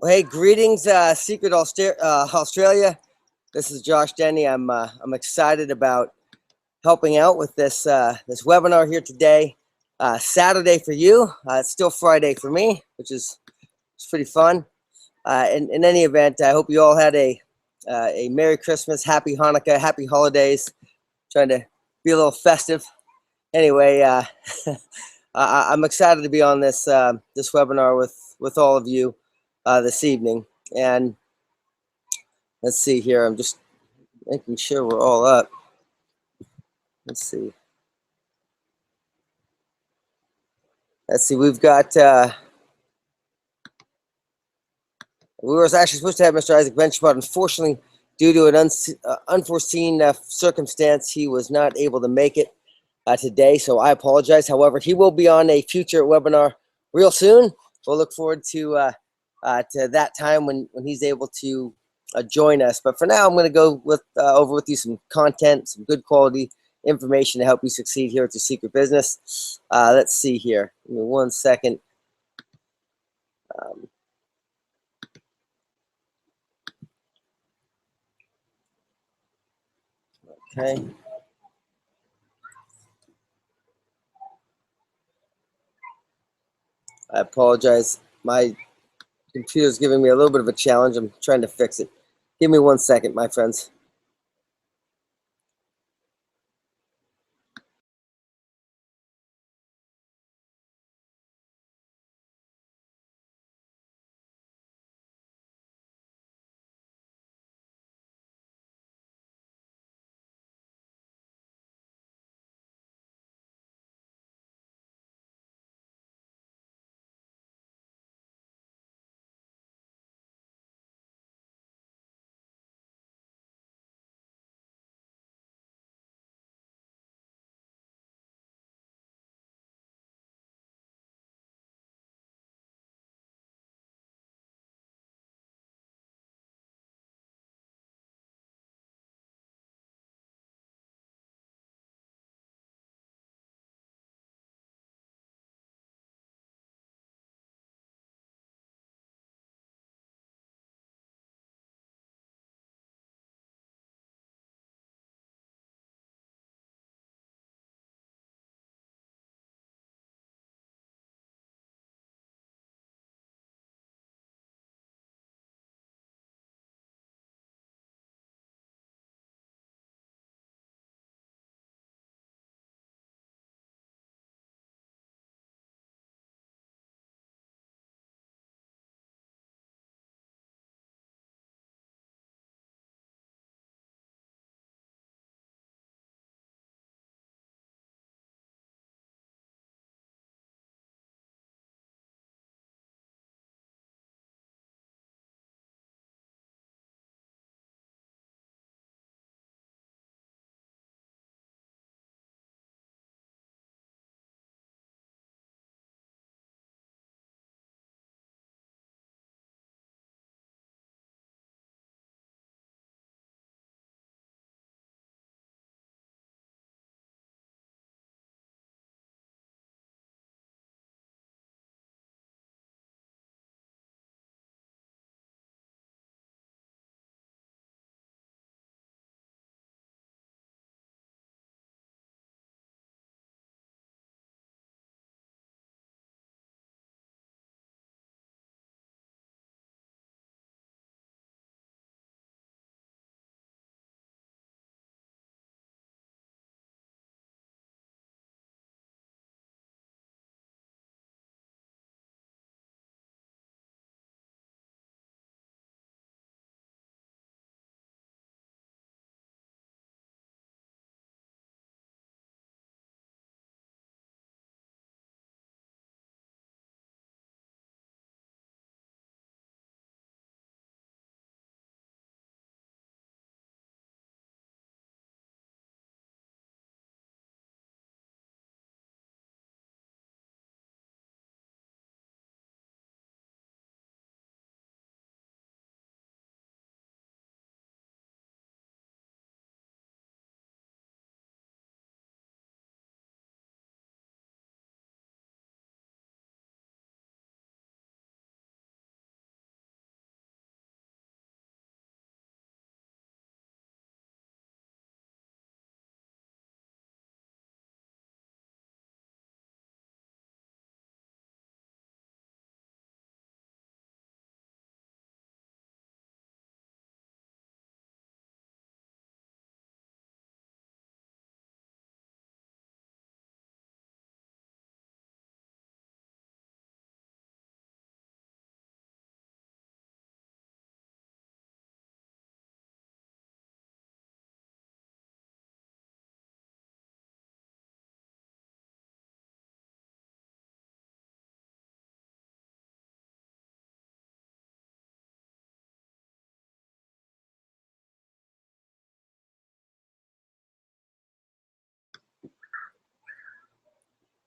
Well, hey, greetings, Secret Australia. This is Josh Denne. I'm excited about helping out with this webinar here today. Saturday for you. It's still Friday for me, which is it's pretty fun. In any event, I hope you all had a Merry Christmas, Happy Hanukkah, Happy Holidays. Trying to be a little festive. Anyway, I'm excited to be on this webinar with all of you this evening. And let's see here. I'm just making sure we're all up. Let's see. We've got. We were actually supposed to have Mr. Isaac Bench, but unfortunately, due to an unforeseen circumstance, he was not able to make it today. So I apologize. However, he will be on a future webinar real soon. We'll look forward to that time when he's able to join us. But for now, I'm going to go over with you some content, some good quality information to help you succeed here at your secret business. Let's see here. Give me 1 second. Okay. I apologize. My computer's giving me a little bit of a challenge. I'm trying to fix it. Give me 1 second, my friends.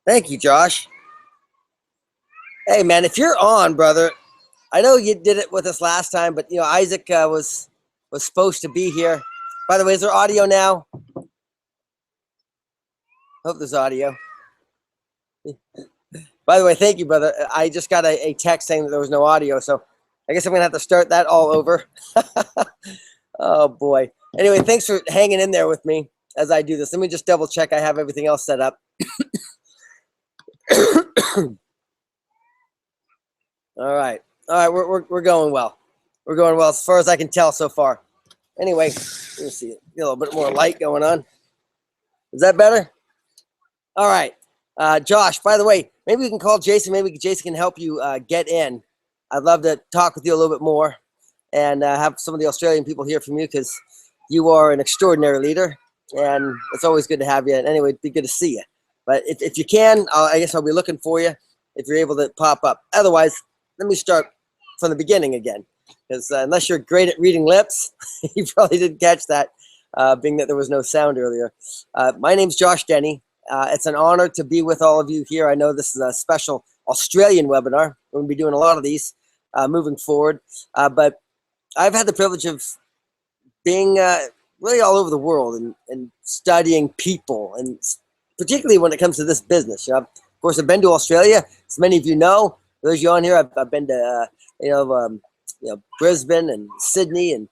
Thank you, Josh. Hey, man, if you're on, brother, I know you did it with us last time, but you know Isaac was supposed to be here. By the way, is there audio now? Hope there's audio. By the way, thank you, brother. I just got a text saying that there was no audio, so I guess I'm gonna have to start that all over. Oh boy. Anyway, thanks for hanging in there with me as I do this. Let me just double check I have everything else set up. All right, we're going well. We're going well as far as I can tell so far. Anyway, let me see. Get a little bit more light going on. Is that better? All right, Josh. By the way, maybe we can call Jason. Maybe Jason can help you get in. I'd love to talk with you a little bit more and have some of the Australian people hear from you because you are an extraordinary leader, and it's always good to have you. And anyway, it'd be good to see you. But if you can, I guess I'll be looking for you if you're able to pop up. Otherwise, let me start from the beginning again, because unless you're great at reading lips, you probably didn't catch that, being that there was no sound earlier. My name's Josh Denne. It's an honor to be with all of you here. I know this is a special Australian webinar. We're going to be doing a lot of these moving forward. But I've had the privilege of being really all over the world and studying people, and particularly when it comes to this business. You know, of course, I've been to Australia, as many of you know. For those of you on here, I've been to Brisbane and Sydney and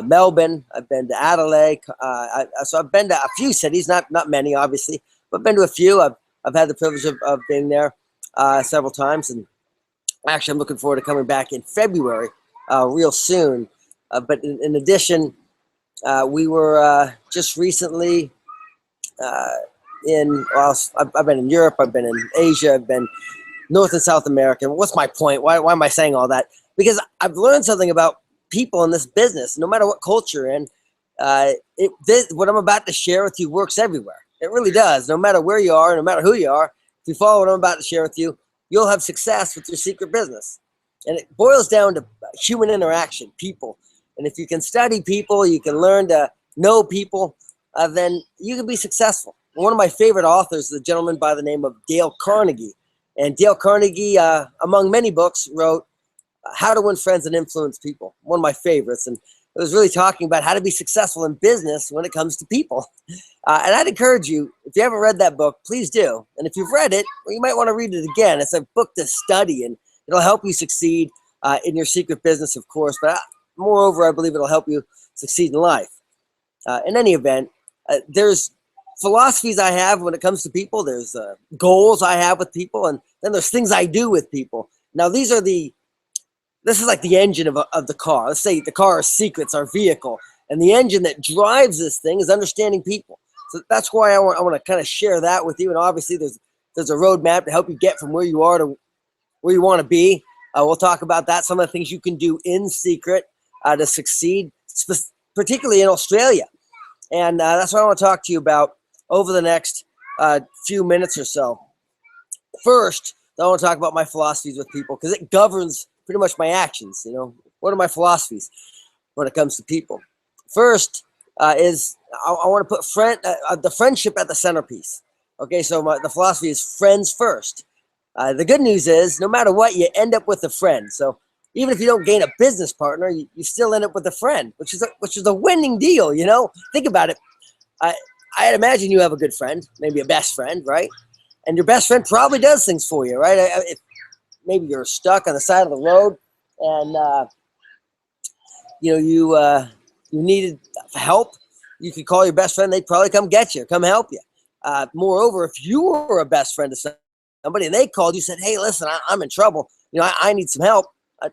Melbourne. I've been to Adelaide. So I've been to a few cities, not many, obviously, but been to a few. I've had the privilege of being there several times, and actually, I'm looking forward to coming back in February, real soon. But in addition, we were just recently I've been in Europe. I've been in Asia. I've been North and South America. What's my point? Why am I saying all that? Because I've learned something about people in this business. No matter what culture you're in, what I'm about to share with you works everywhere. It really does. No matter where you are, no matter who you are, if you follow what I'm about to share with you, you'll have success with your secret business. And it boils down to human interaction, people. And if you can study people, you can learn to know people, then you can be successful. One of my favorite authors is a gentleman by the name of Dale Carnegie. And Dale Carnegie, among many books, wrote How to Win Friends and Influence People, one of my favorites. And it was really talking about how to be successful in business when it comes to people. And I'd encourage you, if you haven't read that book, please do. And if you've read it, well, you might want to read it again. It's a book to study, and it'll help you succeed in your secret business, of course. But moreover, I believe it'll help you succeed in life. In any event, there's philosophies I have when it comes to people. There's goals I have with people, and then there's things I do with people. Now, this is like the engine of the car. Let's say the car is secrets, our vehicle, and the engine that drives this thing is understanding people. So that's why I want to kind of share that with you. And obviously, there's a roadmap to help you get from where you are to where you want to be. We'll talk about that. Some of the things you can do in secret to succeed, particularly in Australia. And that's what I want to talk to you about over the next few minutes or so. First, I want to talk about my philosophies with people because it governs pretty much my actions. You know, what are my philosophies when it comes to people? First is I want to put the friendship at the centerpiece. Okay, so the philosophy is friends first. The good news is no matter what, you end up with a friend. So even if you don't gain a business partner, you still end up with a friend, which is a winning deal. You know, think about it. I'd imagine you have a good friend, maybe a best friend, right? And your best friend probably does things for you, right? If maybe you're stuck on the side of the road and you needed help, you could call your best friend. They'd probably come get you, come help you. Moreover, if you were a best friend to somebody and they called you, said, "Hey, listen, I'm in trouble. You know, I need some help."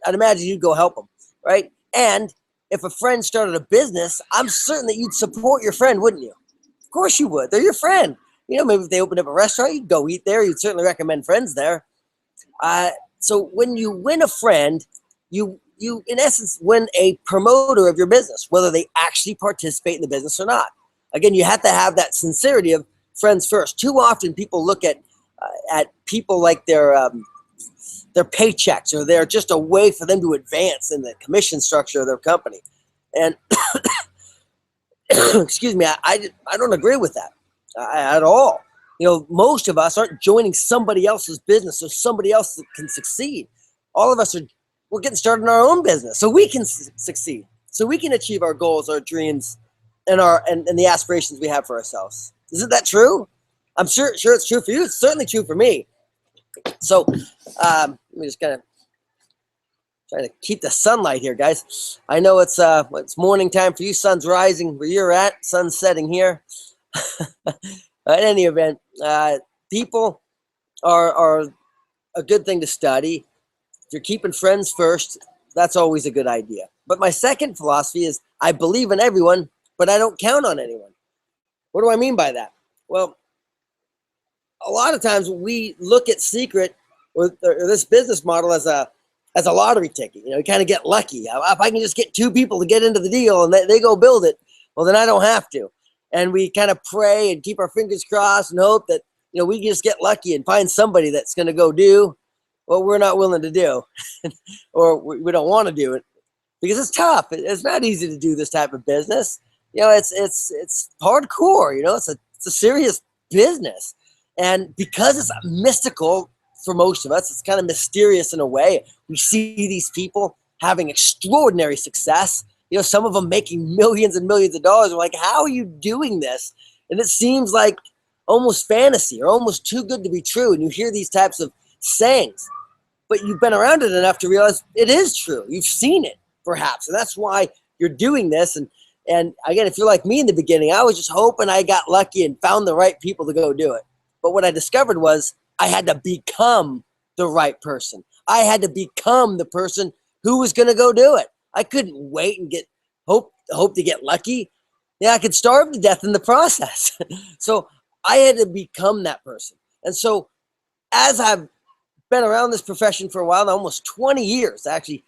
I'd imagine you'd go help them, right? And if a friend started a business, I'm certain that you'd support your friend, wouldn't you? Of course you would. They're your friend. You know, maybe if they opened up a restaurant, you'd go eat there. You'd certainly recommend friends there. So when you win a friend, you in essence win a promoter of your business, whether they actually participate in the business or not. Again, you have to have that sincerity of friends first. Too often people look at people like their paychecks, or they're just a way for them to advance in the commission structure of their company. And excuse me, I don't agree with that at all. most of us aren't joining somebody else's business so somebody else can succeed. All of us we're getting started in our own business so we can succeed, so we can achieve our goals, our dreams, and the aspirations we have for ourselves. Isn't that true? I'm sure it's true for you. It's certainly true for me. So let me just kind of try to keep the sunlight here, guys. I know it's morning time for you. Sun's rising where you're at. Sun's setting here. In any event, people are a good thing to study. If you're keeping friends first, that's always a good idea. But my second philosophy is I believe in everyone, but I don't count on anyone. What do I mean by that? Well, a lot of times we look at Seacret or this business model as a lottery ticket. You kind of get lucky. If I can just get 2 people to get into the deal and they go build it, well, then I don't have to. And we kind of pray and keep our fingers crossed and hope that we just get lucky and find somebody that's going to go do what we're not willing to do, or we don't want to do it because it's tough. It's not easy to do this type of business. It's hardcore. It's a serious business, and because it's mystical for most of us, it's kind of mysterious in a way. We see these people having extraordinary success. Some of them making millions and millions of dollars. We're like, how are you doing this? And it seems like almost fantasy or almost too good to be true. And you hear these types of sayings, but you've been around it enough to realize it is true. You've seen it, perhaps. And that's why you're doing this. And again, if you're like me in the beginning, I was just hoping I got lucky and found the right people to go do it. But what I discovered was I had to become the right person. I had to become the person who was going to go do it. I couldn't wait and hope to get lucky. Yeah, I could starve to death in the process. So I had to become that person. And so as I've been around this profession for a while now, almost 20 years, actually,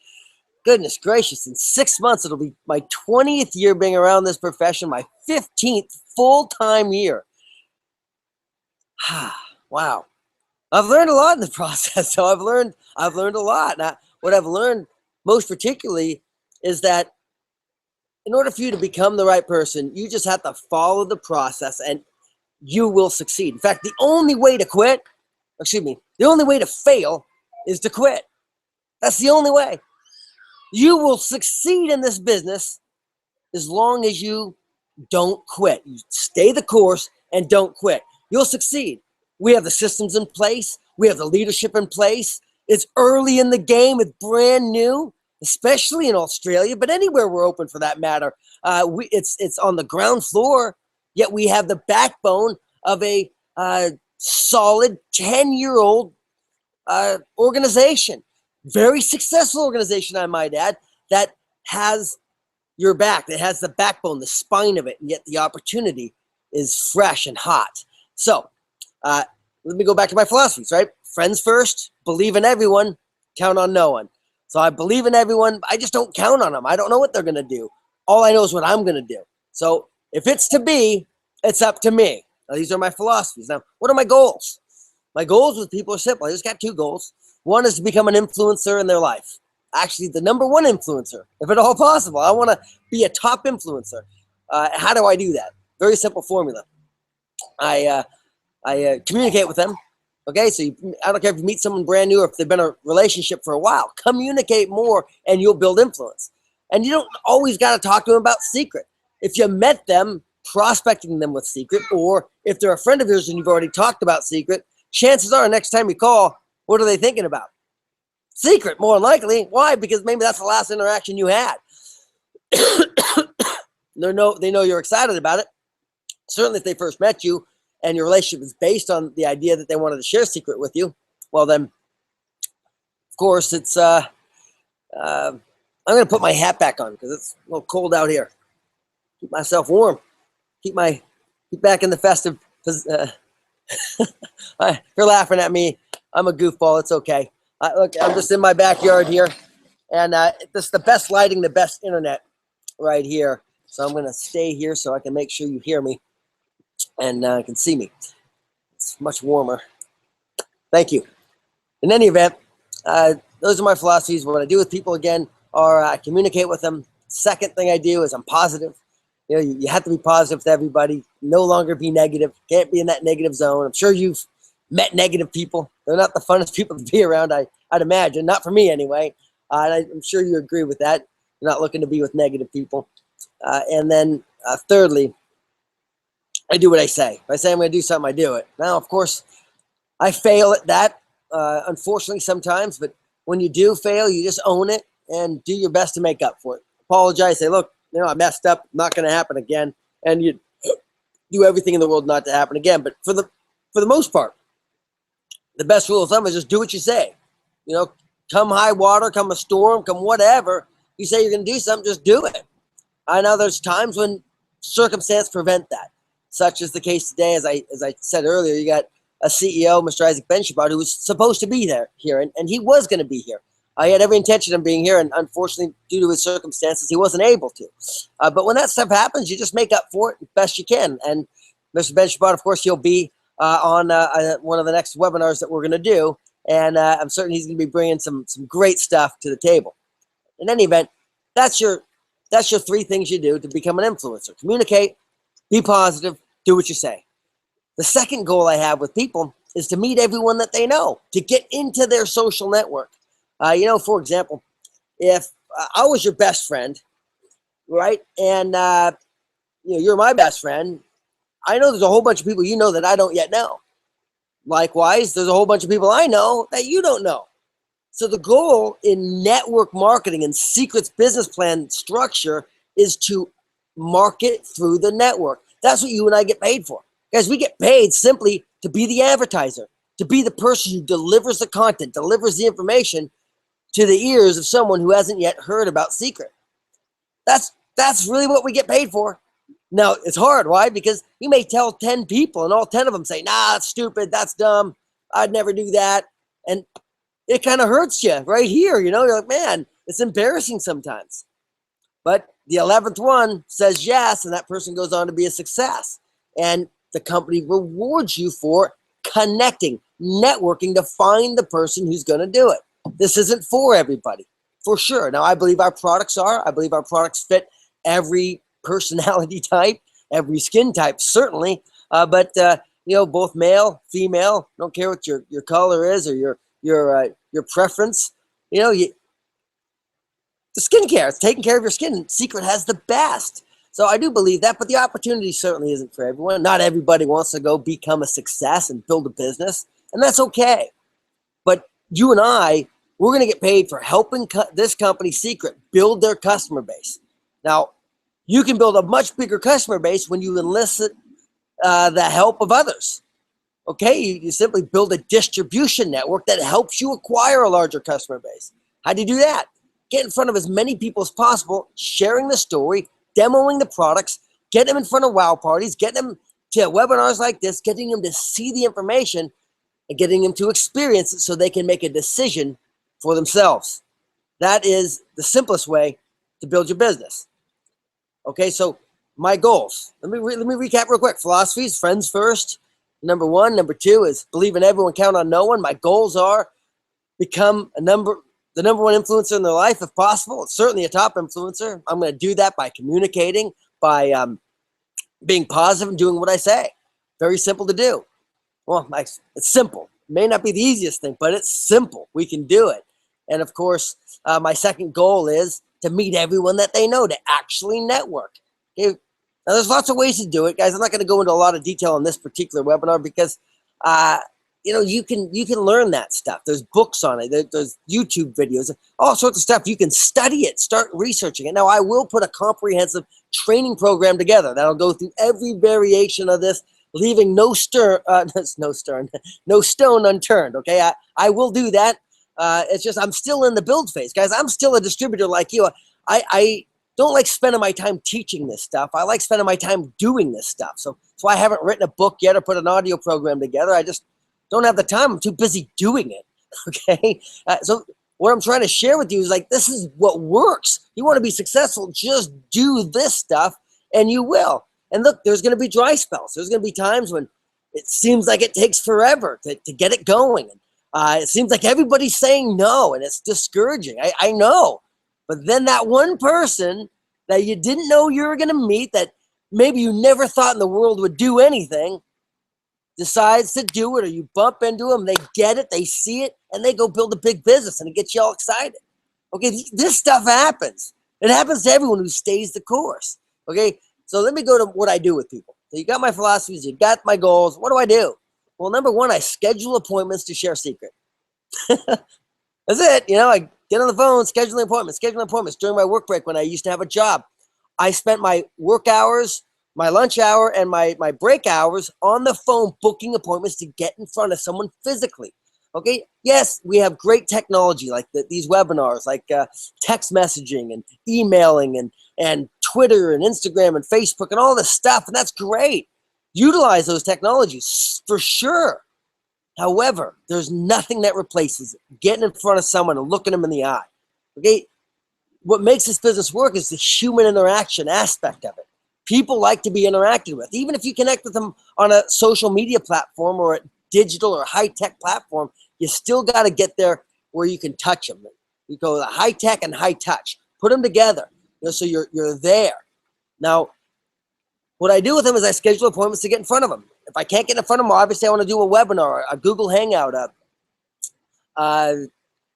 goodness gracious, in 6 months, it'll be my 20th year being around this profession, my 15th full-time year. Wow. I've learned a lot in the process. So I've learned a lot. Now, what I've learned most particularly is that in order for you to become the right person, you just have to follow the process and you will succeed. In fact, the only way to fail is to quit. That's the only way. You will succeed in this business as long as you don't quit. You stay the course and don't quit. You'll succeed. We have the systems in place. We have the leadership in place. It's early in the game. It's brand new, especially in Australia, but anywhere we're open for that matter. It's on the ground floor, yet we have the backbone of a solid 10-year-old organization. Very successful organization, I might add, that has your back, that has the backbone, the spine of it, and yet the opportunity is fresh and hot. So let me go back to my philosophies, right? Friends first, believe in everyone, count on no one. So I believe in everyone. I just don't count on them. I don't know what they're going to do. All I know is what I'm going to do. So if it's to be, it's up to me. Now, these are my philosophies. Now, what are my goals? My goals with people are simple. I just got 2 goals. One is to become an influencer in their life. Actually, the number 1 influencer, if at all possible. I want to be a top influencer. How do I do that? Very simple formula. I communicate with them. Okay, so I don't care if you meet someone brand new or if they've been in a relationship for a while. Communicate more and you'll build influence. And you don't always got to talk to them about Seacret. If you met them, prospecting them with Seacret, or if they're a friend of yours and you've already talked about Seacret, chances are next time you call, what are they thinking about? Seacret, more than likely. Why? Because maybe that's the last interaction you had. They know you're excited about it. Certainly if they first met you and your relationship is based on the idea that they wanted to share Seacret with you, well then, of course, it's, I'm going to put my hat back on because it's a little cold out here. Keep myself warm. Keep back in the festive. You're laughing at me. I'm a goofball. It's okay. Look, I'm just in my backyard here, and this is the best lighting, the best internet right here. So I'm going to stay here so I can make sure you hear me and can see me. It's much warmer. Thank you. In any event, those are my philosophies. What I do with people, again, are I communicate with them. Second thing I do is I'm positive. You know, you have to be positive to everybody, no longer be negative, can't be in that negative zone. I'm sure you've met negative people. They're not the funnest people to be around, I'd imagine. Not for me anyway. And I'm sure you agree with that. You're not looking to be with negative people. And then thirdly, I do what I say. If I say I'm going to do something, I do it. Now, of course, I fail at that, unfortunately, sometimes. But when you do fail, you just own it and do your best to make up for it. Apologize. Say, look, I messed up. Not going to happen again. And you do everything in the world not to happen again. But for the most part, the best rule of thumb is just do what you say. Come high water, come a storm, come whatever. You say you're going to do something, just do it. I know there's times when circumstance prevent that, such as the case today. As I said earlier, you got a CEO, Mr. Isaac Benchabat, who was supposed to be here, and he was going to be here. He had every intention of being here, and unfortunately, due to his circumstances, he wasn't able to. But when that stuff happens, you just make up for it the best you can. And Mr. Benchabat, of course, he'll be on one of the next webinars that we're going to do, and I'm certain he's going to be bringing some great stuff to the table. In any event, that's your 3 things you do to become an influencer: communicate, be positive, do what you say. The second goal I have with people is to meet everyone that they know, to get into their social network. For example, if I was your best friend, right, and you're my best friend, I know there's a whole bunch of people that I don't yet know. Likewise, there's a whole bunch of people I know that you don't know. So the goal in network marketing and Secret's business plan structure is to market through the network. That's what you and I get paid for. Guys, we get paid simply to be the advertiser, to be the person who delivers the content, delivers the information to the ears of someone who hasn't yet heard about Secret. That's really what we get paid for. Now, it's hard. Why? Because you may tell 10 people and all 10 of them say, nah, that's stupid, that's dumb, I'd never do that. And it kind of hurts you right here. You're like, man, it's embarrassing sometimes. But the 11th one says yes, and that person goes on to be a success. And the company rewards you for connecting, networking to find the person who's going to do it. This isn't for everybody, for sure. Now, I believe our products fit every personality type, every skin type, certainly. But both male, female, don't care what your color is or your preference. The skincare, it's taking care of your skin. Secret has the best. So I do believe that, but the opportunity certainly isn't for everyone. Not everybody wants to go become a success and build a business, and that's okay. But you and I, we're going to get paid for helping this company, Secret, build their customer base. Now, you can build a much bigger customer base when you enlist the help of others. Okay, you simply build a distribution network that helps you acquire a larger customer base. How do you do that? Get in front of as many people as possible, sharing the story, demoing the products, get them in front of wow parties, get them to webinars like this, getting them to see the information and getting them to experience it so they can make a decision for themselves. That is the simplest way to build your business. Okay, so my goals. Let me recap real quick. Philosophies: friends first. Number 1. Number 2 is believe in everyone, count on no one. My goals are become the number 1 influencer in their life if possible. It's certainly a top influencer. I'm going to do that by communicating, by being positive and doing what I say. Very simple to do. Well, it's simple. It may not be the easiest thing, but it's simple. We can do it. And of course, my second goal is to meet everyone that they know, to actually network. Okay? Now, there's lots of ways to do it, guys. I'm not going to go into a lot of detail on this particular webinar because, you can learn that stuff. There's books on it. There's YouTube videos, all sorts of stuff. You can study it, start researching it. Now, I will put a comprehensive training program together that'll go through every variation of this, leaving no stone unturned. Okay, I will do that. It's just I'm still in the build phase, guys. I'm still a distributor like you. I don't like spending my time teaching this stuff. I like spending my time doing this stuff. So that's why I haven't written a book yet or put an audio program together. I just don't have the time. I'm too busy doing it. Okay. So what I'm trying to share with you is this is what works. You want to be successful, just do this stuff and you will. And look, there's going to be dry spells. There's going to be times when it seems like it takes forever to get it going. It seems like everybody's saying no, and it's discouraging. I know. But then that one person that you didn't know you were going to meet, that maybe you never thought in the world would do anything, decides to do it, or you bump into them, they get it, they see it, and they go build a big business, and it gets you all excited. Okay, this stuff happens. It happens to everyone who stays the course. Okay, so let me go to what I do with people. So you got my philosophies, you got my goals. What do I do? Well, number one, I schedule appointments to share secret. That's it. You know, I get on the phone, scheduling appointments during my work break when I used to have a job. I spent my work hours, my lunch hour, and my break hours on the phone booking appointments to get in front of someone physically. Okay, yes, we have great technology like these webinars, like text messaging and emailing and Twitter and Instagram and Facebook and all this stuff, and that's great. Utilize those technologies for sure. However, there's nothing that replaces it. Getting in front of someone and looking them in the eye. Okay, what makes this business work is the human interaction aspect of it. People like to be interacted with. Even if you connect with them on a social media platform or a digital or high-tech platform, you still got to get there where you can touch them. You go high-tech and high-touch. Put them together, so you're there. Now, what I do with them is I schedule appointments to get in front of them. If I can't get in front of them, obviously I want to do a webinar, a Google Hangout,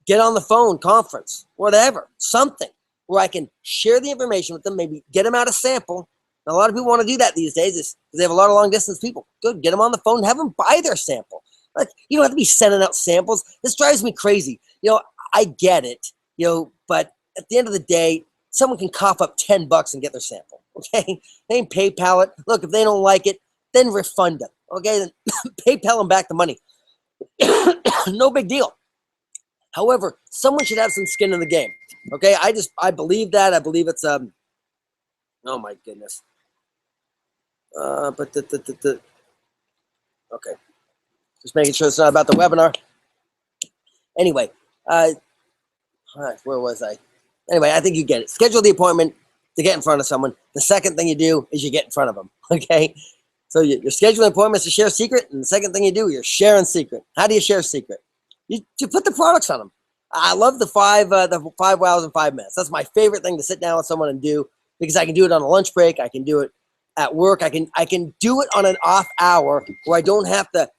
get on the phone conference, whatever, something where I can share the information with them, maybe get them out a sample. Now, a lot of people want to do that these days because they have a lot of long distance people. Good, get them on the phone and have them buy their sample. Like, you don't have to be sending out samples. This drives me crazy. I get it, but at the end of the day, someone can cough up $10 and get their sample, okay? They can PayPal it. Look, if they don't like it, then refund them, okay? Then PayPal them back the money. No big deal. However, someone should have some skin in the game, okay? I believe that. I believe it's, oh my goodness. Okay. Just making sure it's not about the webinar. Anyway, where was I? Anyway, I think you get it. Schedule the appointment to get in front of someone. The second thing you do is you get in front of them, okay? So you're scheduling appointments to share secret, and the second thing you do, you're sharing secret. How do you share secret? You put the products on them. I love the five wows in 5 minutes. That's my favorite thing to sit down with someone and do, because I can do it on a lunch break. I can do it at work. I can do it on an off hour where I don't have to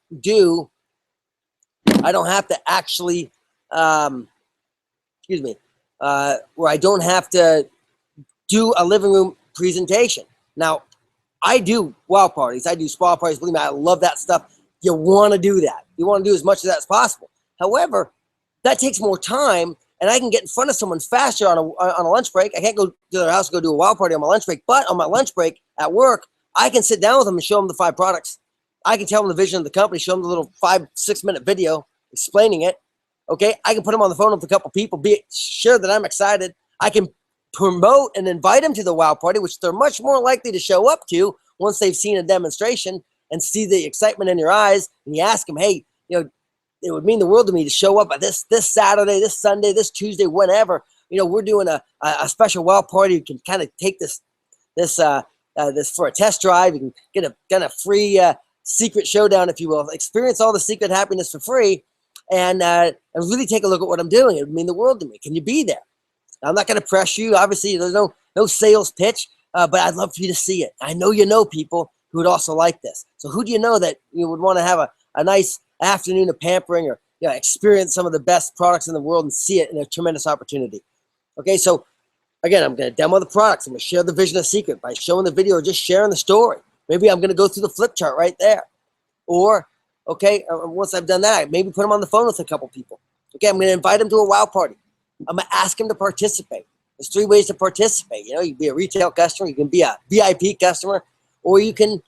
actually, where I don't have to do a living room presentation. Now, I do wow parties. I do spa parties. Believe me, I love that stuff. You want to do that. You want to do as much of that as possible. However, that takes more time, and I can get in front of someone faster on a lunch break. I can't go to their house and go do a wow party on my lunch break, but on my lunch break at work, I can sit down with them and show them the 5 products. I can tell them the vision of the company, show them the little 5-6 minute video explaining it. Okay, I can put them on the phone with a couple people, be sure that I'm excited. I can promote and invite them to the wow party, which they're much more likely to show up to once they've seen a demonstration and see the excitement in your eyes. And you ask them, hey, it would mean the world to me to show up at this Saturday, this Sunday, this Tuesday, whenever. We're doing a special wow party. You can kind of take this for a test drive. You can get a kind of free secret showdown, if you will. Experience all the secret happiness for free, and really take a look at what I'm doing. It would mean the world to me. Can you be there? I'm not going to press you. Obviously, there's no sales pitch, but I'd love for you to see it. I know you know people who would also like this. So who do you know that you would want to have a nice afternoon of pampering, or experience some of the best products in the world and see it in a tremendous opportunity? Okay, so again, I'm going to demo the products. I'm going to share the vision of Secret by showing the video or just sharing the story. Maybe I'm going to go through the flip chart right there. Or, okay, once I've done that, I maybe put them on the phone with a couple people. Okay, I'm going to invite them to a wow party. I'm going to ask them to participate. There's 3 ways to participate. You can be a retail customer, you can be a VIP customer, or you can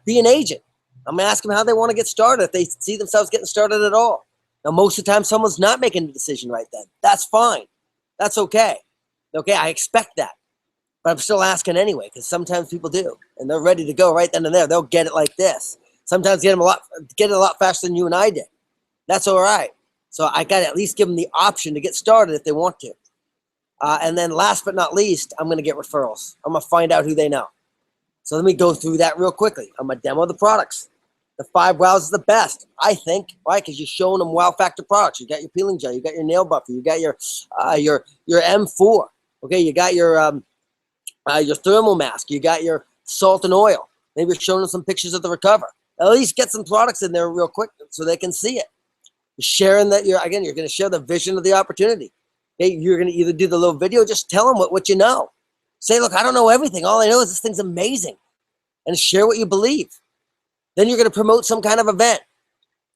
be an agent. I'm going to ask them how they want to get started, if they see themselves getting started at all. Now, most of the time, someone's not making a decision right then. That's fine. That's okay. Okay, I expect that. But I'm still asking anyway, because sometimes people do, and they're ready to go right then and there. They'll get it like this. Sometimes get it a lot faster than you and I did. That's all right. So I got to at least give them the option to get started if they want to. And then last but not least, I'm going to get referrals. I'm going to find out who they know. So let me go through that real quickly. I'm going to demo the products. The 5 wows is the best, I think. Why? Because you're showing them wow factor products. You got your peeling gel. You got your nail buffer. You got your M4. Okay, you got your thermal mask. You got your salt and oil. Maybe you're showing them some pictures of the recover. At least get some products in there real quick so they can see it. You're sharing that you're going to share the vision of the opportunity. Okay, you're going to either do the little video, just tell them what you know. Say, look, I don't know everything. All I know is this thing's amazing. And share what you believe. Then you're going to promote some kind of event.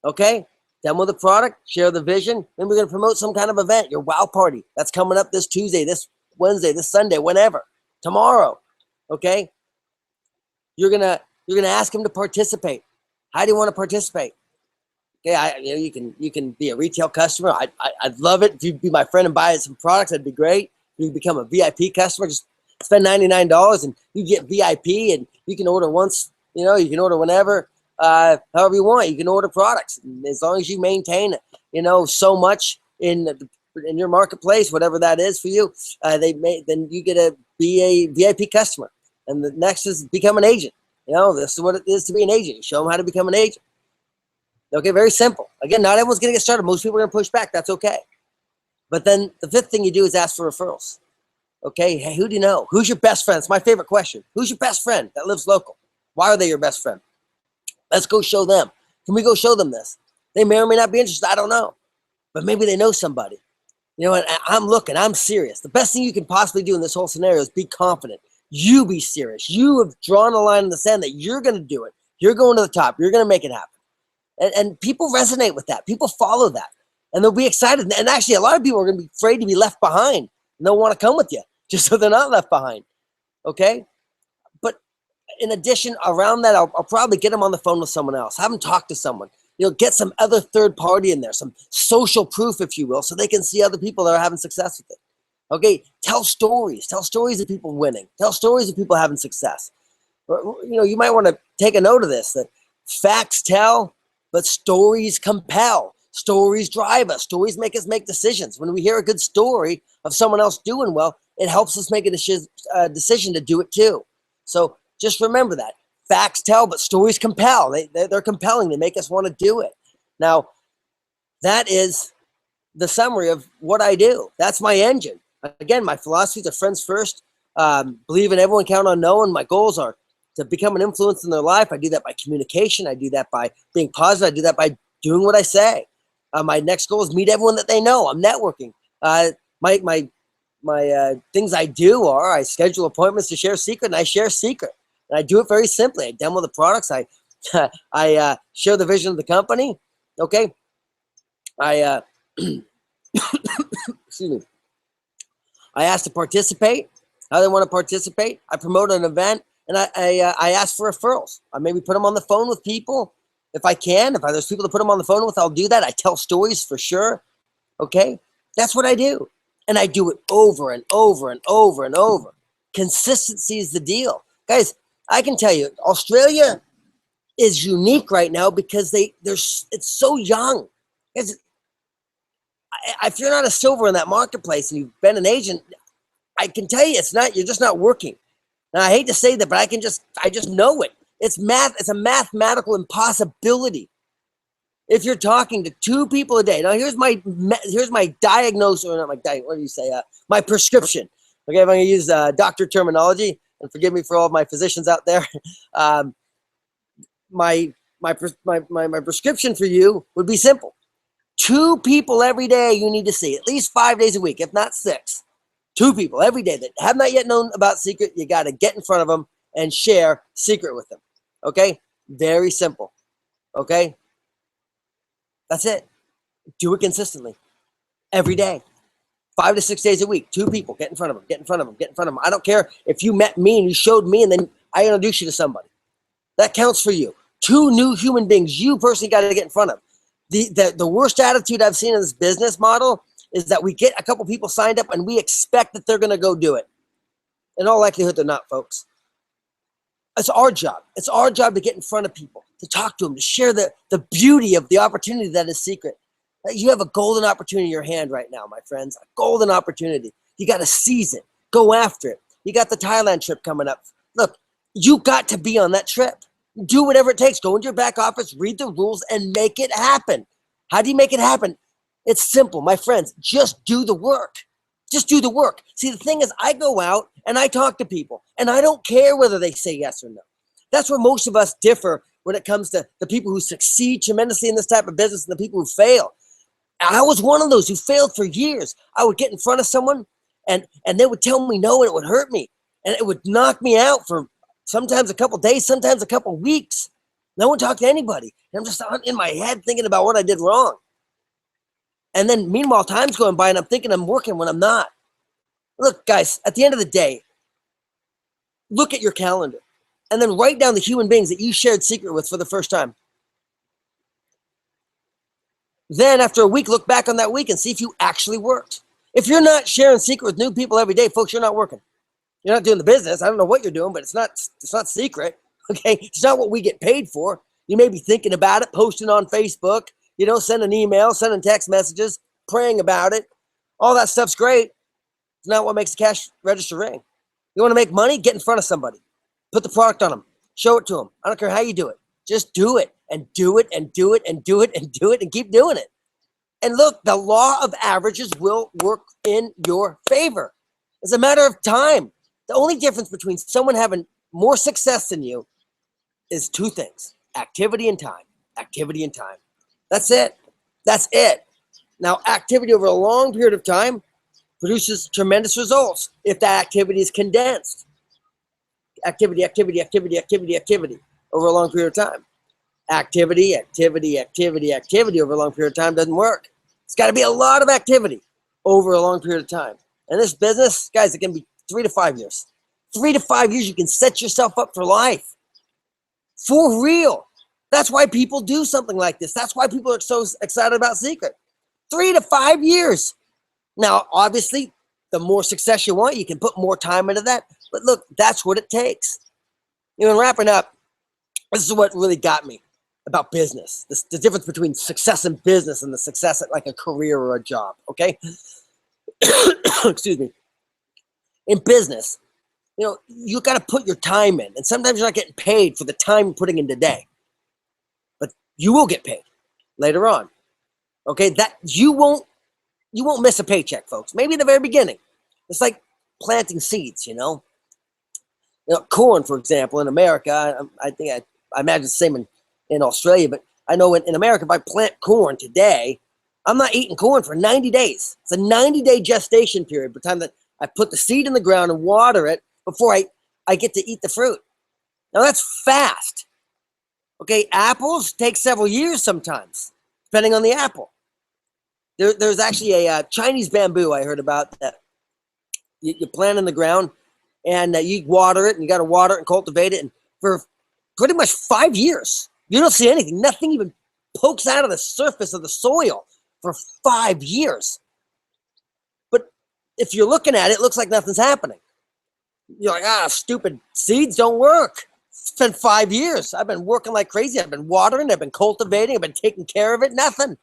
Okay? Demo the product, share the vision. Then we're going to promote some kind of event. Your wow party. That's coming up this Tuesday, this Wednesday, this Sunday, whenever. Tomorrow. Okay? You're gonna ask them to participate. How do you want to participate? Okay, you can be a retail customer. I'd love it if you'd be my friend and buy some products. That'd be great. You become a VIP customer. Just spend $99 and you get VIP, and you can order once. You can order whenever, however you want. You can order products as long as you maintain, so much in your marketplace, whatever that is for you. Then you get to be a VIP customer. And the next is become an agent. This is what it is to be an agent. You show them how to become an agent. Okay, very simple. Again, not everyone's going to get started. Most people are going to push back. That's okay. But then the fifth thing you do is ask for referrals. Okay, hey, who do you know? Who's your best friend? It's my favorite question. Who's your best friend that lives local? Why are they your best friend? Let's go show them. Can we go show them this? They may or may not be interested. I don't know. But maybe they know somebody. And I'm looking. I'm serious. The best thing you can possibly do in this whole scenario is be confident. You be serious. You have drawn a line in the sand that you're going to do it. You're going to the top. You're going to make it happen. And people resonate with that. People follow that. And they'll be excited. And actually, a lot of people are going to be afraid to be left behind. And they'll want to come with you just so they're not left behind. Okay? But in addition, around that, I'll probably get them on the phone with someone else. Have them talk to someone. Get some other third party in there. Some social proof, if you will, so they can see other people that are having success with it. Okay, tell stories. Tell stories of people winning. Tell stories of people having success. You might want to take a note of this, that facts tell, but stories compel. Stories drive us. Stories make us make decisions. When we hear a good story of someone else doing well, it helps us make a decision to do it too. So just remember that. Facts tell, but stories compel. They're compelling. They make us want to do it. Now, that is the summary of what I do. That's my engine. Again, my philosophies are friends first, believe in everyone, count on no one. My goals are to become an influence in their life. I do that by communication. I do that by being positive. I do that by doing what I say. My next goal is meet everyone that they know. I'm networking. My things I do are I schedule appointments to share secret, and I share secret. And I do it very simply. I demo the products. I share the vision of the company. Okay. Excuse me. I ask to participate, how they want to participate. I promote an event, and I ask for referrals. I maybe put them on the phone with people if I can. If there's people to put them on the phone with, I'll do that. I tell stories for sure. Okay? That's what I do. And I do it over and over and over and over. Consistency is the deal. Guys, I can tell you, Australia is unique right now because it's so young. If you're not a silver in that marketplace and you've been an agent, I can tell you you're just not working. Now, I hate to say that, but I just know it. It's math. It's a mathematical impossibility. If you're talking to 2 people a day. Now, here's my diagnosis, or not my diet. What do you say? My prescription. Okay, if I'm going to use doctor terminology, and forgive me for all of my physicians out there. My prescription for you would be simple. 2 people every day you need to see, at least 5 days a week, if not 6. 2 people every day that have not yet known about secret. You got to get in front of them and share secret with them. Okay? Very simple. Okay? That's it. Do it consistently. Every day. 5 to 6 days a week. 2 people. Get in front of them. Get in front of them. Get in front of them. I don't care if you met me and you showed me and then I introduced you to somebody. That counts for you. 2 new human beings you personally got to get in front of. The worst attitude I've seen in this business model is that we get a couple people signed up and we expect that they're going to go do it. In all likelihood, they're not, folks. It's our job. It's our job to get in front of people, to talk to them, to share the beauty of the opportunity that is secret. You have a golden opportunity in your hand right now, my friends. A golden opportunity. You got to seize it. Go after it. You got the Thailand trip coming up. Look, you got to be on that trip. Do whatever it takes. Go into your back office, read the rules, and make it happen. How do you make it happen? It's simple, my friends. Just do the work. Just do the work. See, the thing is, I go out and I talk to people, and I don't care whether they say yes or no. That's where most of us differ when it comes to the people who succeed tremendously in this type of business and the people who fail. I was one of those who failed for years. I would get in front of someone and they would tell me no, and it would hurt me. And it would knock me out for sometimes a couple days, sometimes a couple weeks. No one talked to anybody. And I'm just in my head thinking about what I did wrong. And then meanwhile, time's going by and I'm thinking I'm working when I'm not. Look, guys, at the end of the day, look at your calendar and then write down the human beings that you shared secret with for the first time. Then after a week, look back on that week and see if you actually worked. If you're not sharing secret with new people every day, folks, you're not working. You're not doing the business. I don't know what you're doing, but it's not secret. Okay, it's not what we get paid for. You may be thinking about it, posting on Facebook, sending emails, sending text messages, praying about it. All that stuff's great. It's not what makes the cash register ring. You want to make money? Get in front of somebody. Put the product on them. Show it to them. I don't care how you do it. Just do it and do it and do it and do it and do it and keep doing it. And look, the law of averages will work in your favor. It's a matter of time. The only difference between someone having more success than you is two things: activity and time. Activity and time. That's it. That's it. Now, activity over a long period of time produces tremendous results if that activity is condensed. Activity over a long period of time. Activity over a long period of time doesn't work. It's got to be a lot of activity over a long period of time. And this business, guys, it can be 3 to 5 years. 3 to 5 years, you can set yourself up for life. For real. That's why people do something like this. That's why people are so excited about Secret. 3 to 5 years. Now, obviously, the more success you want, you can put more time into that. But look, that's what it takes. In wrapping up, this is what really got me about business. The difference between success in business and the success at like a career or a job, okay? Excuse me. In business, you got to put your time in. And sometimes you're not getting paid for the time you're putting in today. But you will get paid later on. Okay? That you won't miss a paycheck, folks. Maybe at the very beginning. It's like planting seeds, corn, for example, in America, I imagine the same in Australia, but I know in America, if I plant corn today, I'm not eating corn for 90 days. It's a 90-day gestation period by the time that I put the seed in the ground and water it before I get to eat the fruit. Now, that's fast. Okay, apples take several years sometimes, depending on the apple. There's actually a Chinese bamboo I heard about that you plant in the ground, and you water it, and you got to water it and cultivate it. And for pretty much 5 years, you don't see anything. Nothing even pokes out of the surface of the soil for 5 years. But if you're looking at it, it looks like nothing's happening. You're like, stupid seeds don't work. It's been 5 years. I've been working like crazy. I've been watering. I've been cultivating. I've been taking care of it. Nothing.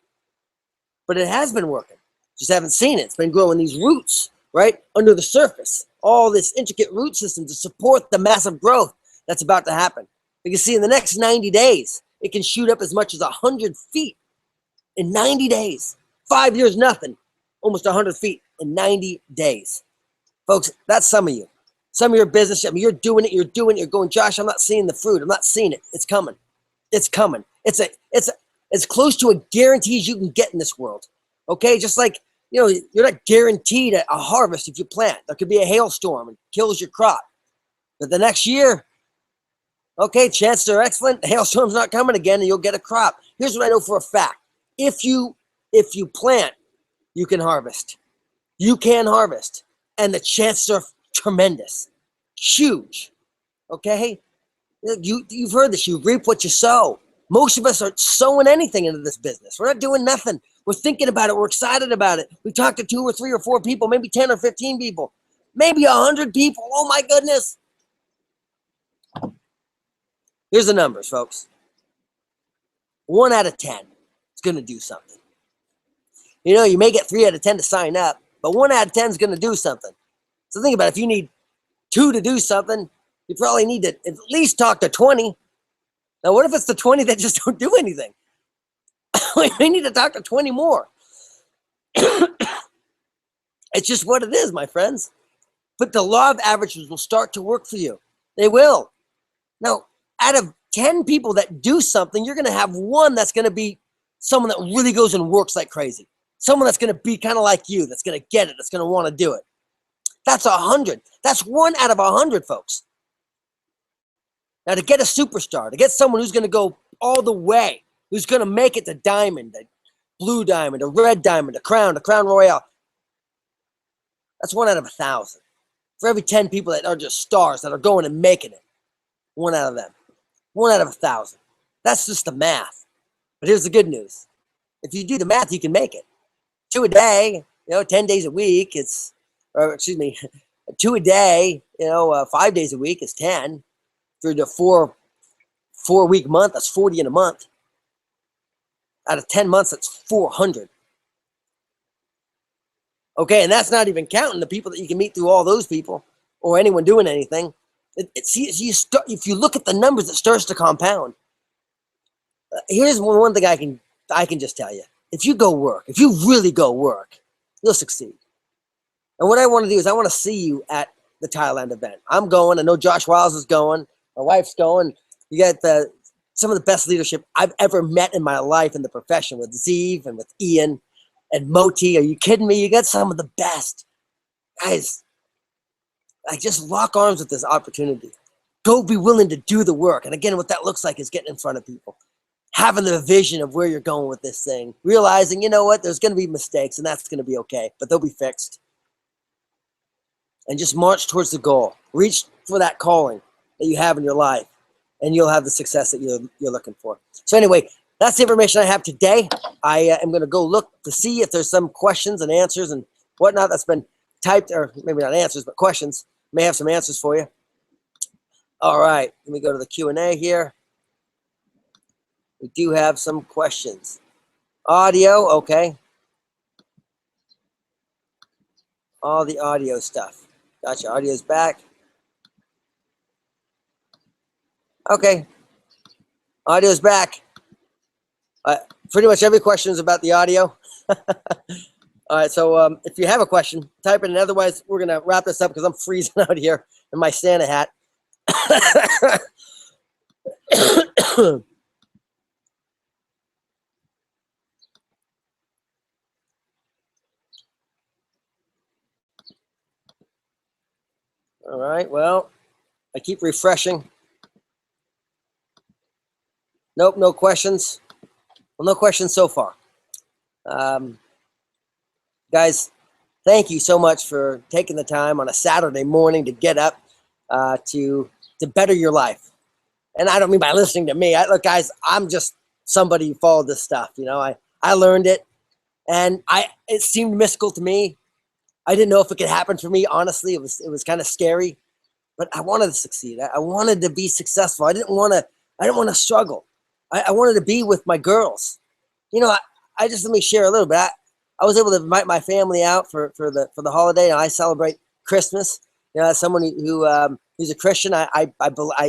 But it has been working. Just haven't seen it. It's been growing these roots, right, under the surface. All this intricate root system to support the massive growth that's about to happen. You can see in the next 90 days, it can shoot up as much as 100 feet in 90 days. 5 years, nothing. Almost 100 feet in 90 days. Folks, that's some of you. Some of your business, you're doing it, you're going, Josh, I'm not seeing the fruit. I'm not seeing it. It's coming. It's coming. It's as close to a guarantee as you can get in this world. Okay? Just like, you're not guaranteed a harvest if you plant. There could be a hailstorm and kills your crop. But the next year, okay, chances are excellent. The hailstorm's not coming again and you'll get a crop. Here's what I know for a fact. If you plant, you can harvest. You can harvest. And the chances are tremendous. Huge. Okay? You've heard this. You reap what you sow. Most of us aren't sowing anything into this business. We're not doing nothing. We're thinking about it. We're excited about it. We talked to 2 or 3 or 4 people, maybe 10 or 15 people, maybe 100 people. Oh my goodness. Here's the numbers, folks. 1 out of 10 is going to do something. You may get 3 out of 10 to sign up, but 1 out of 10 is going to do something. So think about it. If you need 2 to do something, you probably need to at least talk to 20. Now, what if it's the 20 that just don't do anything? We need to talk to 20 more. It's just what it is, my friends. But the law of averages will start to work for you. They will. Now, out of 10 people that do something, you're going to have one that's going to be someone that really goes and works like crazy. Someone that's going to be kind of like you, that's going to get it, that's going to want to do it. That's 100. That's 1 out of 100, folks. Now, to get a superstar, to get someone who's going to go all the way, who's going to make it to diamond, the blue diamond, a red diamond, a crown royale, that's 1 out of 1,000. For every 10 people that are just stars that are going and making it, 1 out of them. 1 out of 1,000. That's just the math. But here's the good news. If you do the math, you can make it. 2 a day, 10 days a week, 2 a day, 5 days a week is 10. Through the 4-week month, that's 40 in a month. Out of 10 months, that's 400. Okay, and that's not even counting the people that you can meet through all those people or anyone doing anything. If you look at the numbers, it starts to compound. Here's one thing I can just tell you. If you go work, if you really go work, you'll succeed. And what I want to do is I want to see you at the Thailand event. I'm going. I know Josh Wiles is going. My wife's going. You got some of the best leadership I've ever met in my life in the profession with Zeev and with Ian and Moti. Are you kidding me? You got some of the best. Guys, just lock arms with this opportunity. Go be willing to do the work. And again, what that looks like is getting in front of people. Having the vision of where you're going with this thing. Realizing, you know what, there's going to be mistakes and that's going to be okay. But they'll be fixed. And just march towards the goal. Reach for that calling that you have in your life. And you'll have the success that you're looking for. So anyway, that's the information I have today. I am going to go look to see if there's some questions and answers and whatnot that's been typed, or maybe not answers, but questions. May have some answers for you. All right, let me go to the Q&A here. We do have some questions. Audio, okay. All the audio stuff. Gotcha, audio's back. Okay, audio's back. Pretty much every question is about the audio. All right, so if you have a question, type it in. Otherwise, we're going to wrap this up because I'm freezing out here in my Santa hat. All right, well, I keep refreshing. Nope, no questions. Well, no questions so far. Guys, thank you so much for taking the time on a Saturday morning to get up to better your life. And I don't mean by listening to me. Look, guys, I'm just somebody who followed this stuff. I learned it, and it seemed mystical to me. I didn't know if it could happen for me. Honestly, it was kind of scary, but I wanted to succeed. I wanted to be successful. I didn't want to struggle. I wanted to be with my girls. I just, let me share a little bit. I was able to invite my family out for the holiday. I celebrate Christmas. As someone who's a Christian, I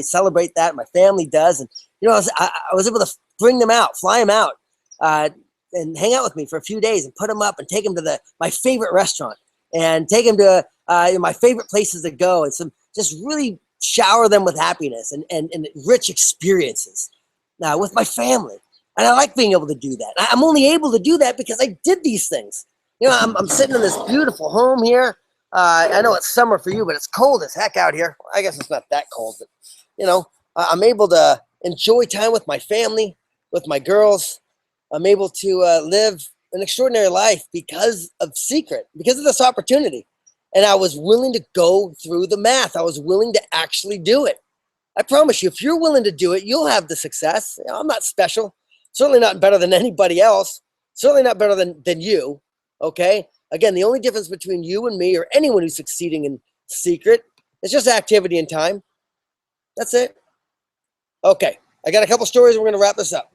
celebrate that. My family does, and I was able to bring them out, fly them out, and hang out with me for a few days, and put them up, and take them to my favorite restaurant, and take them to my favorite places to go, and just really shower them with happiness and rich experiences with my family. And I like being able to do that. I'm only able to do that because I did these things. I'm sitting in this beautiful home here. I know it's summer for you, but it's cold as heck out here. I guess it's not that cold, but I'm able to enjoy time with my family, with my girls. I'm able to live an extraordinary life because of Seacret, because of this opportunity. And I was willing to go through the math. I was willing to actually do it. I promise you, if you're willing to do it, you'll have the success. I'm not special. Certainly not better than anybody else. Certainly not better than you, okay? Again, the only difference between you and me or anyone who's succeeding in Seacret is just activity and time. That's it. Okay, I got a couple stories and we're going to wrap this up.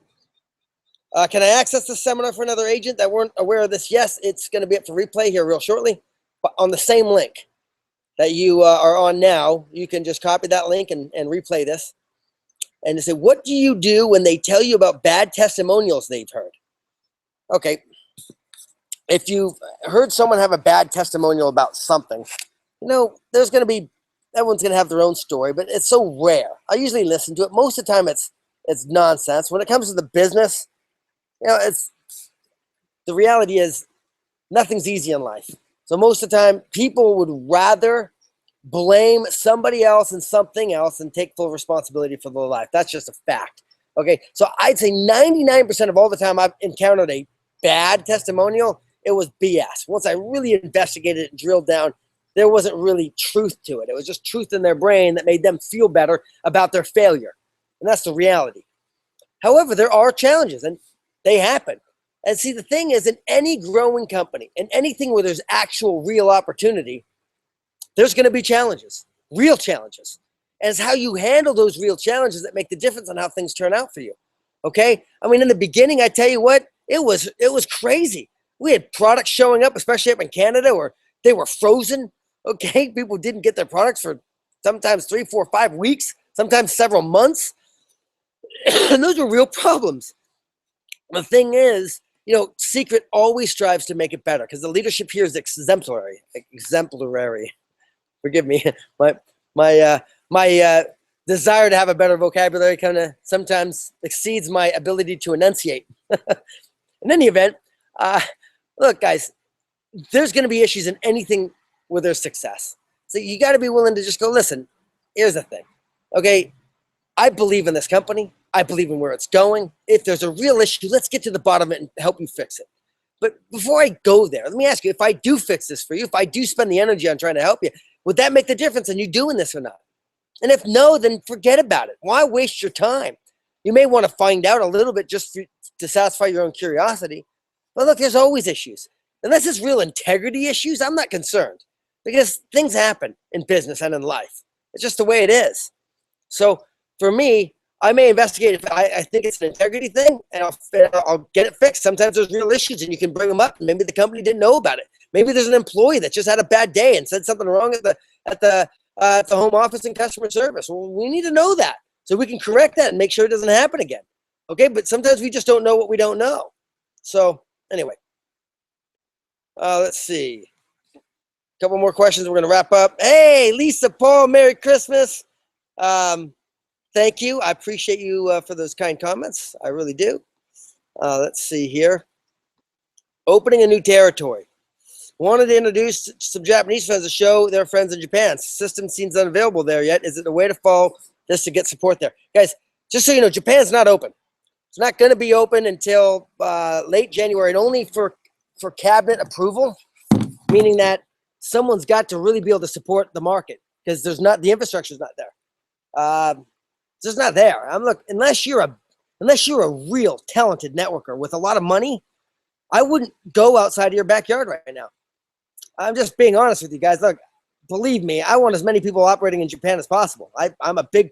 Can I access the seminar for another agent that weren't aware of this? Yes, it's going to be up for replay here real shortly. But on the same link that you are on now, you can just copy that link and replay this. And to say, what do you do when they tell you about bad testimonials they've heard? Okay. if you've heard someone have a bad testimonial about something, there's going to be, everyone's going to have their own story, but it's so rare. I usually listen to it. Most of the time it's nonsense. When it comes to the business, the reality is nothing's easy in life. So most of the time people would rather blame somebody else and something else and take full responsibility for their life. That's just a fact. Okay. So I'd say 99% of all the time I've encountered a bad testimonial, it was BS. Once I really investigated it and drilled down, there wasn't really truth to it. It was just truth in their brain that made them feel better about their failure. And that's the reality. However, there are challenges and they happen. And see, the thing is, in any growing company, in anything where there's actual real opportunity, there's going to be challenges, real challenges. And it's how you handle those real challenges that make the difference on how things turn out for you. Okay? I mean, in the beginning, I tell you what, it was crazy. We had products showing up, especially up in Canada, where they were frozen. Okay? People didn't get their products for sometimes 3, 4, 5 weeks, sometimes several months. And those were real problems. The thing is, Seacret always strives to make it better because the leadership here is exemplary. Forgive me. My desire to have a better vocabulary kind of sometimes exceeds my ability to enunciate. In any event, look, guys, there's going to be issues in anything where there's success. So you got to be willing to just go, listen, here's the thing. Okay, I believe in this company. I believe in where it's going. If there's a real issue, let's get to the bottom of it and help you fix it. But before I go there, let me ask you, if I do fix this for you, if I do spend the energy on trying to help you, would that make the difference in you doing this or not? And if no, then forget about it. Why waste your time? You may want to find out a little bit just to satisfy your own curiosity. But look, there's always issues. Unless it's real integrity issues, I'm not concerned. Because things happen in business and in life. It's just the way it is. So for me, I may investigate if I think it's an integrity thing, and I'll get it fixed. Sometimes there's real issues, and you can bring them up, and maybe the company didn't know about it. Maybe there's an employee that just had a bad day and said something wrong at the home office and customer service. Well, we need to know that so we can correct that and make sure it doesn't happen again. Okay, but sometimes we just don't know what we don't know. So anyway, let's see. A couple more questions. We're going to wrap up. Hey, Lisa, Paul, Merry Christmas. Thank you. I appreciate you for those kind comments. I really do. Let's see here. Opening a new territory. Wanted to introduce some Japanese friends to show their friends in Japan. System seems unavailable there yet. Is it a way to follow this to get support there? Guys, just so you know, Japan's not open. It's not going to be open until late January, and only for cabinet approval, meaning that someone's got to really be able to support the market because the infrastructure is not there. It's just not there. Unless you're a real talented networker with a lot of money, I wouldn't go outside of your backyard right now. I'm just being honest with you guys. Look, believe me, I want as many people operating in Japan as possible. I'm a big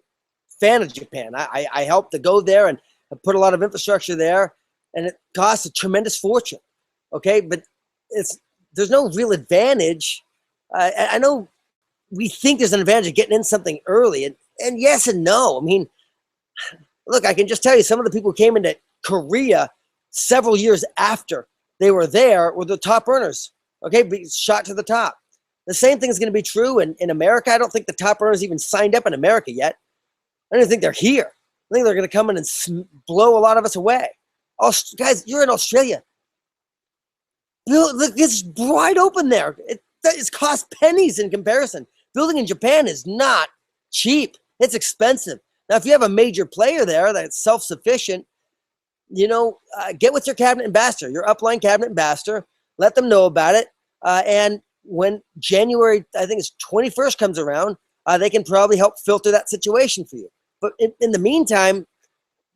fan of Japan. I helped to go there and put a lot of infrastructure there, and it costs a tremendous fortune. Okay, but there's no real advantage. I know we think there's an advantage of getting in something early, and yes and no. I mean, look, I can just tell you some of the people who came into Korea several years after they were there were the top earners, okay, shot to the top. The same thing is going to be true in America. I don't think the top earners even signed up in America yet. I don't even think they're here. I think they're going to come in and blow a lot of us away. Guys, you're in Australia. Look, it's wide open there. It's cost pennies in comparison. Building in Japan is not cheap. It's expensive. Now, if you have a major player there that's self-sufficient, get with your cabinet ambassador, your upline cabinet ambassador, let them know about it. And when January, I think it's 21st comes around, they can probably help filter that situation for you. But in the meantime,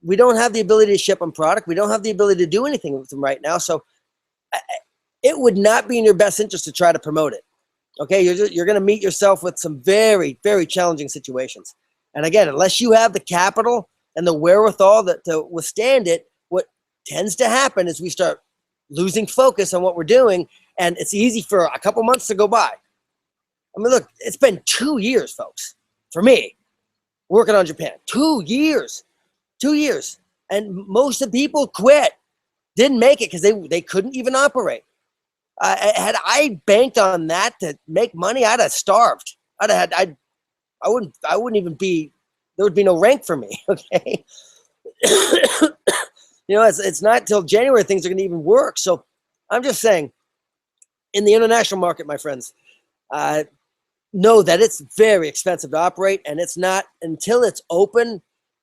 we don't have the ability to ship them product. We don't have the ability to do anything with them right now. So it would not be in your best interest to try to promote it. Okay, you're going to meet yourself with some very, very challenging situations. And again, unless you have the capital and the wherewithal to withstand it, what tends to happen is we start losing focus on what we're doing, and it's easy for a couple months to go by. I mean, look, it's been 2 years, folks, for me, working on Japan. 2 years. 2 years. And most of the people quit, didn't make it because they couldn't even operate. Had I banked on that to make money, I'd have starved. I wouldn't even be, there would be no rank for me. Okay. You know, it's not till January things are going to even work. So I'm just saying, in the international market, my friends, know that it's very expensive to operate, and it's not until it's open.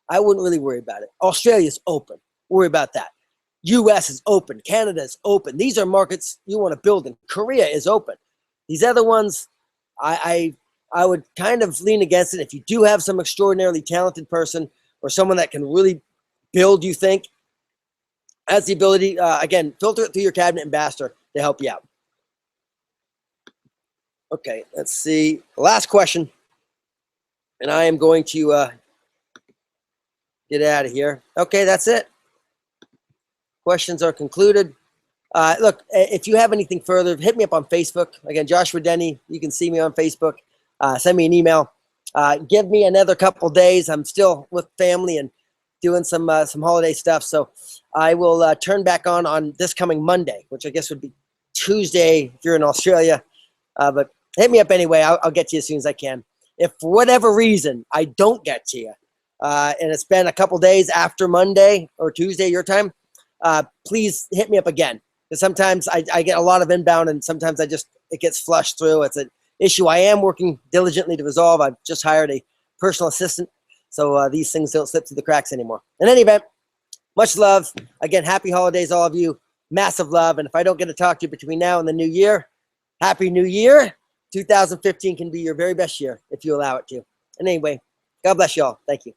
I wouldn't really worry about it. Australia's open. Worry about that. US is open. Canada is open. These are markets you want to build in. Korea is open. These other ones, I would kind of lean against it. If you do have some extraordinarily talented person or someone that can really build, you think, has the ability, again, filter it through your cabinet ambassador to help you out. Okay, let's see. Last question. And I am going to get out of here. Okay, that's it. Questions are concluded. Look, if you have anything further, hit me up on Facebook. Again, Joshua Denne. You can see me on Facebook. Send me an email. Give me another couple days. I'm still with family and doing some holiday stuff. So I will turn back on this coming Monday, which I guess would be Tuesday if you're in Australia. But hit me up anyway. I'll get to you as soon as I can. If for whatever reason I don't get to you, and it's been a couple days after Monday or Tuesday your time, please hit me up again. Because sometimes I get a lot of inbound, and sometimes it gets flushed through. It's an issue I am working diligently to resolve. I've just hired a personal assistant, so these things don't slip through the cracks anymore. In any event, much love. Again, happy holidays, all of you. Massive love. And if I don't get to talk to you between now and the new year, happy new year. 2015 can be your very best year if you allow it to. And anyway, God bless you all. Thank you.